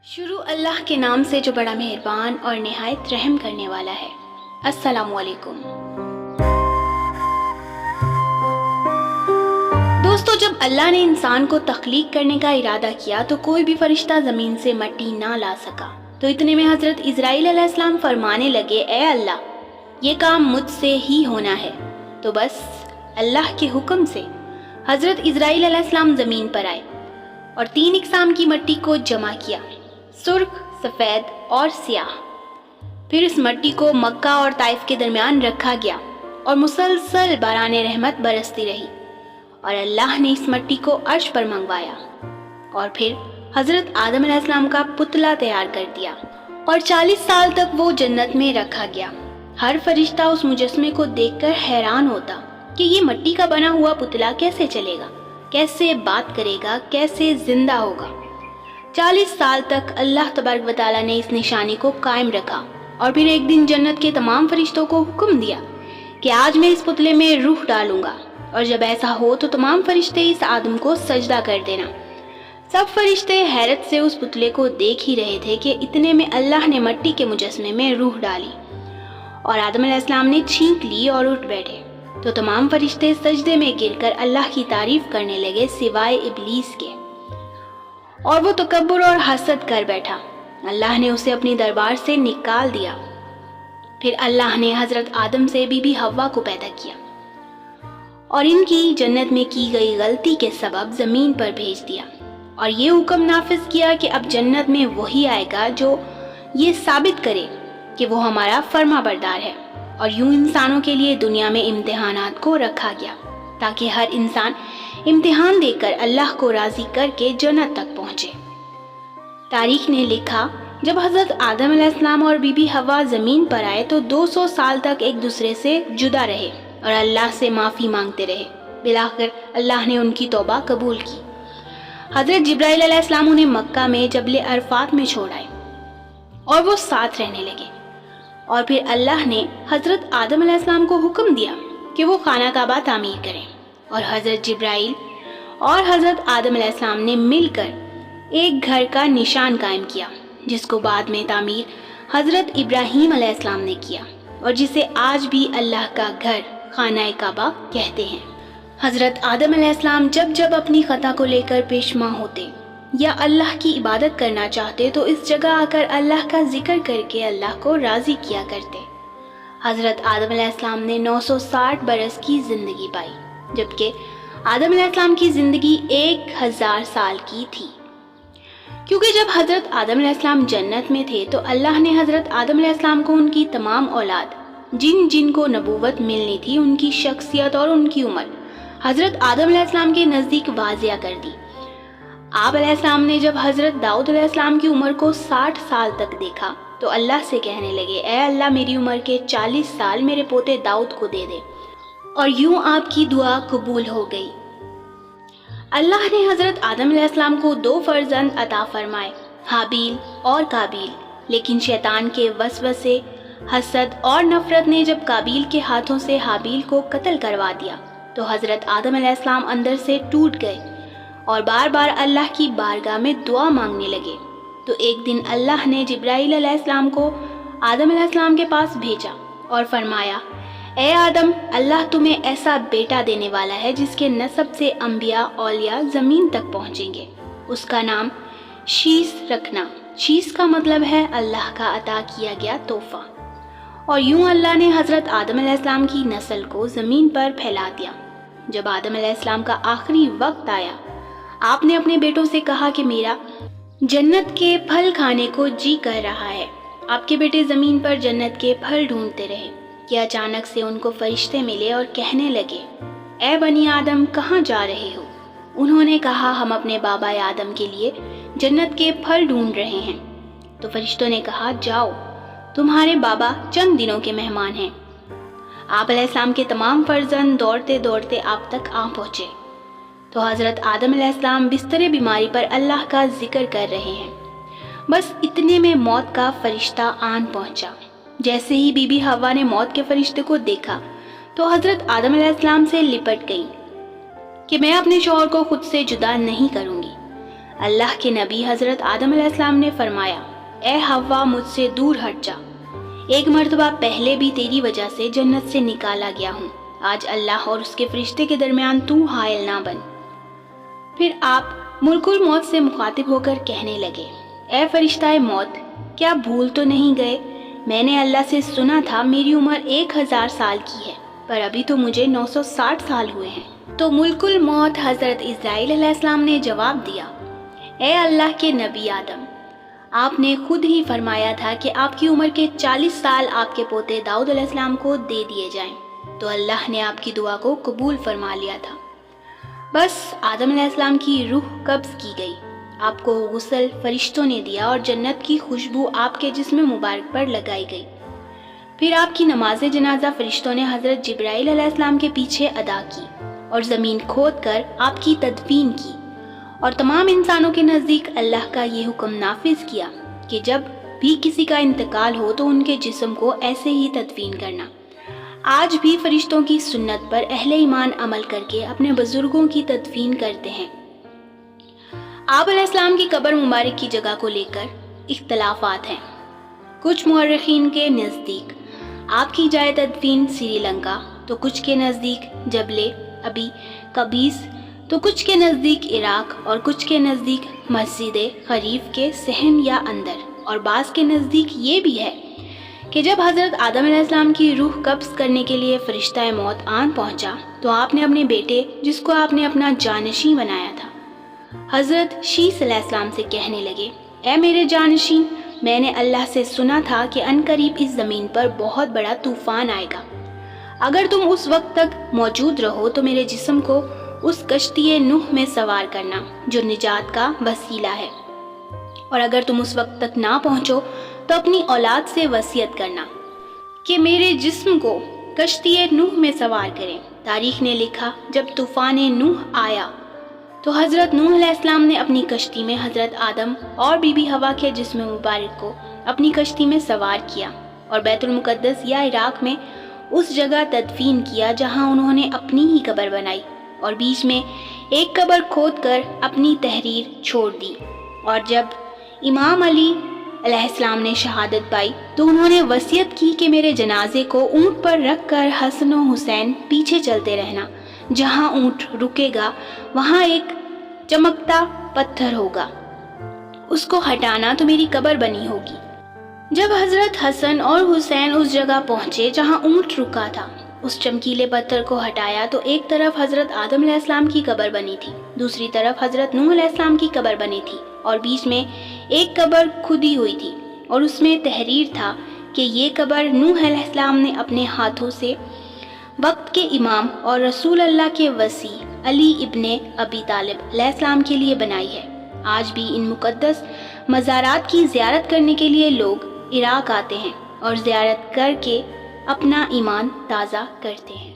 شروع اللہ کے نام سے جو بڑا مہربان اور نہایت رحم کرنے والا ہے۔ السلام علیکم دوستو، جب اللہ نے انسان کو تخلیق کرنے کا ارادہ کیا تو کوئی بھی فرشتہ زمین سے مٹی نہ لا سکا۔ تو اتنے میں حضرت اسرائیل علیہ السلام فرمانے لگے، اے اللہ، یہ کام مجھ سے ہی ہونا ہے۔ تو بس اللہ کے حکم سے حضرت اسرائیل علیہ السلام زمین پر آئے اور 3 اقسام کی مٹی کو جمع کیا، سرخ، سفید اور سیاہ۔ پھر اس مٹی کو مکہ اور طائف کے درمیان رکھا گیا اور مسلسل باران رحمت برستی رہی، اور اللہ نے اس مٹی کو عرش پر منگوایا اور پھر حضرت آدم علیہ السلام کا پتلا تیار کر دیا اور 40 سال تک وہ جنت میں رکھا گیا۔ ہر فرشتہ اس مجسمے کو دیکھ کر حیران ہوتا کہ یہ مٹی کا بنا ہوا پتلا کیسے چلے گا، کیسے بات کرے گا، کیسے زندہ ہوگا۔ 40 سال تک اللہ تبارک و تعالیٰ نے اس نشانی کو قائم رکھا اور پھر ایک دن جنت کے تمام فرشتوں کو حکم دیا کہ آج میں اس پتلے میں روح ڈالوں گا، اور جب ایسا ہو تو تمام فرشتے اس آدم کو سجدہ کر دینا۔ سب فرشتے حیرت سے اس پتلے کو دیکھ ہی رہے تھے کہ اتنے میں اللہ نے مٹی کے مجسمے میں روح ڈالی اور آدم علیہ السلام نے چھینک لی اور اٹھ بیٹھے۔ تو تمام فرشتے سجدے میں گر کر اللہ کی تعریف کرنے لگے سوائے ابلیس کے، اور وہ تکبر اور حسد کر بیٹھا۔ اللہ نے اسے اپنی دربار سے نکال دیا۔ پھر اللہ نے حضرت آدم سے بی بی حوا کو پیدا کیا اور ان کی جنت میں کی گئی غلطی کے سبب زمین پر بھیج دیا، اور یہ حکم نافذ کیا کہ اب جنت میں وہی آئے گا جو یہ ثابت کرے کہ وہ ہمارا فرما بردار ہے۔ اور یوں انسانوں کے لیے دنیا میں امتحانات کو رکھا گیا تاکہ ہر انسان امتحان دے کر اللہ کو راضی کر کے جنت تک پہنچے۔ تاریخ نے لکھا، جب حضرت آدم علیہ السلام اور بی بی حوا زمین پر آئے تو 200 سال تک ایک دوسرے سے جدا رہے اور اللہ سے معافی مانگتے رہے۔ بلاخر اللہ نے ان کی توبہ قبول کی۔ حضرت جبرائیل علیہ السلام انہیں مکہ میں جبل عرفات میں چھوڑ آئے اور وہ ساتھ رہنے لگے، اور پھر اللہ نے حضرت آدم علیہ السلام کو حکم دیا کہ وہ خانہ کعبہ تعمیر کریں، اور حضرت جبرائیل اور حضرت آدم علیہ السلام نے مل کر ایک گھر کا نشان قائم کیا، جس کو بعد میں تعمیر حضرت ابراہیم علیہ السلام نے کیا، اور جسے آج بھی اللہ کا گھر خانہ کعبہ کہتے ہیں۔ حضرت آدم علیہ السلام جب اپنی خطا کو لے کر پیشما ہوتے یا اللہ کی عبادت کرنا چاہتے تو اس جگہ آ کر اللہ کا ذکر کر کے اللہ کو راضی کیا کرتے۔ حضرت آدم علیہ السلام نے 960 برس کی زندگی پائی، جبکہ آدم علیہ السلام کی زندگی 1000 سال کی تھی۔ کیونکہ جب حضرت آدم علیہ السلام جنت میں تھے تو اللہ نے حضرت آدم علیہ السلام کو ان کی تمام اولاد جن کو نبوت ملنی تھی، ان کی شخصیت اور ان کی عمر حضرت آدم علیہ السلام کے نزدیک واضح کر دی۔ آپ علیہ السلام نے جب حضرت داؤد علیہ السلام کی عمر کو 60 سال تک دیکھا تو اللہ سے کہنے لگے، اے اللہ، میری عمر کے 40 سال میرے پوتے داؤد کو دے دے، اور یوں آپ کی دعا قبول ہو گئی۔ اللہ نے حضرت آدم علیہ السلام کو 2 فرزند عطا فرمائے، حابیل اور قابیل، لیکن شیطان کے وسوسے، حسد اور نفرت نے جب قابیل کے ہاتھوں سے حابیل کو قتل کروا دیا تو حضرت آدم علیہ السلام اندر سے ٹوٹ گئے اور بار بار اللہ کی بارگاہ میں دعا مانگنے لگے۔ تو ایک دن اللہ نے جبرائیل علیہ السلام کو آدم علیہ السلام کے پاس بھیجا اور فرمایا، اے آدم، اللہ تمہیں ایسا بیٹا دینے والا ہے جس کے نسب سے انبیاء اولیاء زمین تک پہنچیں گے۔ اس کا نام شیس رکھنا۔ شیس کا مطلب ہے اللہ کا عطا کیا گیا تحفہ۔ اور یوں اللہ نے حضرت آدم علیہ السلام کی نسل کو زمین پر پھیلا دیا۔ جب آدم علیہ السلام کا آخری وقت آیا، آپ نے اپنے بیٹوں سے کہا کہ میرا جنت کے پھل کھانے کو جی کر رہا ہے۔ آپ کے بیٹے زمین پر جنت کے پھل ڈھونڈتے رہے کہ اچانک سے ان کو فرشتے ملے اور کہنے لگے، اے بنی آدم، کہاں جا رہے ہو؟ انہوں نے کہا، ہم اپنے بابا آدم کے لیے جنت کے پھل ڈھونڈ رہے ہیں۔ تو فرشتوں نے کہا، جاؤ، تمہارے بابا چند دنوں کے مہمان ہیں۔ آپ علیہ السلام کے تمام فرزند دوڑتے دوڑتے آپ تک آ پہنچے تو حضرت آدم علیہ السلام بستر بیماری پر اللہ کا ذکر کر رہے ہیں۔ بس اتنے میں موت کا فرشتہ آن پہنچا۔ جیسے ہی بی بی حوا نے موت کے فرشتے کو دیکھا تو حضرت آدم علیہ السلام سے لپٹ گئی کہ میں اپنے شوہر کو خود سے جدا نہیں کروں گی۔ اللہ کے نبی حضرت آدم علیہ السلام نے فرمایا، اے حوا مجھ سے دور ہٹ جا، ایک مرتبہ پہلے بھی تیری وجہ سے جنت سے نکالا گیا ہوں، آج اللہ اور اس کے فرشتے کے درمیان تو حائل نہ بن۔ پھر آپ ملک الموت سے مخاطب ہو کر کہنے لگے، اے فرشتہ موت، کیا بھول تو نہیں گئے؟ میں نے اللہ سے سنا تھا میری عمر 1000 سال کی ہے، پر ابھی تو مجھے 960 سال ہوئے ہیں۔ تو ملک الموت حضرت اسرائیل علیہ السلام نے جواب دیا، اے اللہ کے نبی آدم، آپ نے خود ہی فرمایا تھا کہ آپ کی عمر کے 40 سال آپ کے پوتے داؤد علیہ السلام کو دے دیے جائیں، تو اللہ نے آپ کی دعا کو قبول فرما لیا تھا۔ بس آدم علیہ السلام کی روح قبض کی گئی، آپ کو غسل فرشتوں نے دیا اور جنت کی خوشبو آپ کے جسم مبارک پر لگائی گئی۔ پھر آپ کی نماز جنازہ فرشتوں نے حضرت جبرائیل علیہ السلام کے پیچھے ادا کی اور زمین کھود کر آپ کی تدفین کی، اور تمام انسانوں کے نزدیک اللہ کا یہ حکم نافذ کیا کہ جب بھی کسی کا انتقال ہو تو ان کے جسم کو ایسے ہی تدفین کرنا۔ آج بھی فرشتوں کی سنت پر اہل ایمان عمل کر کے اپنے بزرگوں کی تدفین کرتے ہیں۔ آپ علیہ السلام کی قبر مبارک کی جگہ کو لے کر اختلافات ہیں۔ کچھ مورخین کے نزدیک آپ کی جائے تدفین سری لنکا، تو کچھ کے نزدیک جبل ابی قبیس، تو کچھ کے نزدیک عراق، اور کچھ کے نزدیک مسجد خریف کے صحن یا اندر، اور بعض کے نزدیک یہ بھی ہے کہ جب حضرت آدم علیہ السلام کی روح قبض کرنے کے لیے فرشتہ موت آن پہنچا تو آپ نے اپنے بیٹے، جس کو آپ نے اپنا جانشین بنایا تھا، حضرت شیس علیہ السلام سے کہنے لگے، اے میرے جانشین، میں نے اللہ سے سنا تھا کہ عنقریب اس زمین پر بہت بڑا طوفان آئے گا، اگر تم اس وقت تک موجود رہو تو میرے جسم کو اس کشتی نوح میں سوار کرنا جو نجات کا وسیلہ ہے، اور اگر تم اس وقت تک نہ پہنچو تو اپنی اولاد سے وصیت کرنا کہ میرے جسم کو کشتی نوح میں سوار کریں۔ تاریخ نے لکھا، جب طوفان نوح آیا تو حضرت نوح علیہ السلام نے اپنی کشتی میں حضرت آدم اور بی بی حوا کے جسم مبارک کو اپنی کشتی میں سوار کیا اور بیت المقدس یا عراق میں اس جگہ تدفین کیا جہاں انہوں نے اپنی ہی قبر بنائی، اور بیچ میں ایک قبر کھود کر اپنی تحریر چھوڑ دی۔ اور جب امام علی علیہ السلام نے شہادت پائی تو انہوں نے وصیت کی کہ میرے جنازے کو اونٹ پر رکھ کر حسن و حسین پیچھے چلتے رہنا، جہاں اونٹ رکے گا وہاں ایک چمکتا پتھر ہوگا، اس کو ہٹانا تو میری قبر بنی ہوگی۔ جب حضرت حسن اور حسین اس جگہ پہنچے جہاں اونٹ رکا تھا، اس چمکیلے پتھر کو ہٹایا تو ایک طرف حضرت آدم علیہ السلام کی قبر بنی تھی، دوسری طرف حضرت نوح علیہ السلام کی قبر بنی تھی، اور بیچ میں ایک قبر کھدی ہوئی تھی، اور اس میں تحریر تھا کہ یہ قبر نوح علیہ السلام نے اپنے ہاتھوں سے وقت کے امام اور رسول اللہ کے وصی علی ابن ابی طالب علیہ السلام کے لیے بنائی ہے۔ آج بھی ان مقدس مزارات کی زیارت کرنے کے لیے لوگ عراق آتے ہیں اور زیارت کر کے اپنا ایمان تازہ کرتے ہیں۔